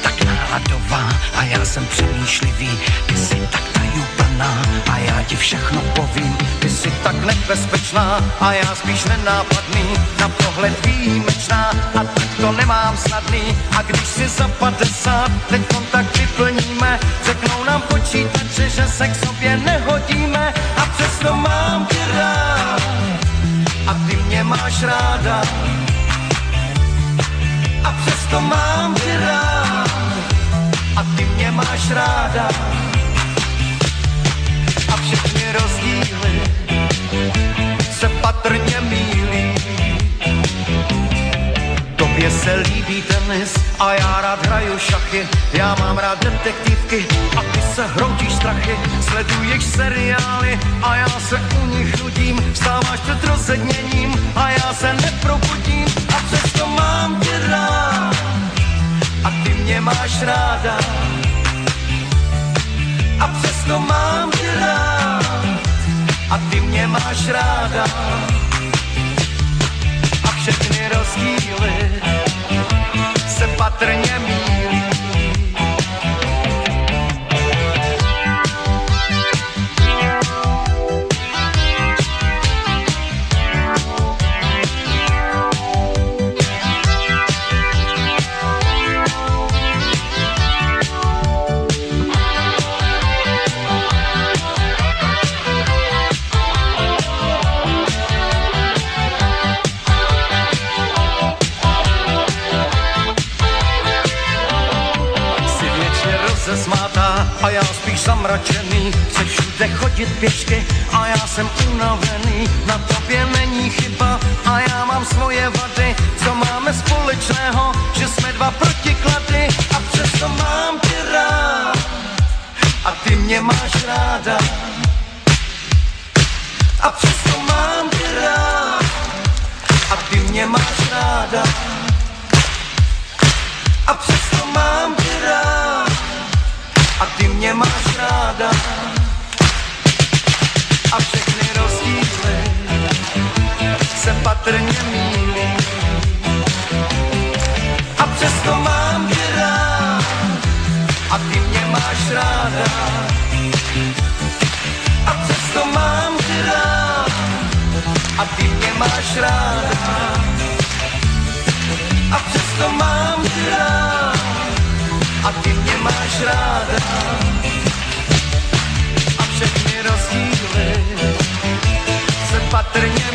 tak náladová a já jsem přemýšlivý. Ty jsi tak tajuplná a já ti všechno povím. Ty jsi tak nebezpečná a já spíš nenápadný, na pohled výjimečná a tak to nemám snadný. A když si za 50, teď kontakt vyplníme, řeknou nám počítače, že se k sobě nehodíme. A přesto mám tě rád a ty mě máš ráda. A přesto mám tě rád a ty mě máš ráda. A všechny rozdíly se patrně mýlí. Tobě se líbí tenis a já rád hraju šachy. Já mám rád detektivky a ty se hroutíš strachy. Sleduješ seriály a já se u nich nudím. Vstáváš před rozedněním a já se neprobudím. A přesto mám tě rád a ty mě máš ráda. A přesto mám tě rád a ty mě máš ráda. A všechny rozdíly se patrně mýlí. Zmátá a já spíš zamračený, chceš všude chodit pěšky a já jsem unavený. Na tobě není chyba a já mám svoje vady. Co máme společného, že jsme dva protiklady. A přesto mám tě rád a ty mě máš ráda. A přesto mám tě rád a ty mě máš ráda. A přesto mám tě rád a ty mě máš ráda. A všechny rozdíly se patrně mýlí. A přesto mám tě rád a ty mě máš ráda. A přesto mám tě rád a ty mě máš ráda. A přesto mám tě rád a ty mě máš ráda. A všechny rozdíly se patrně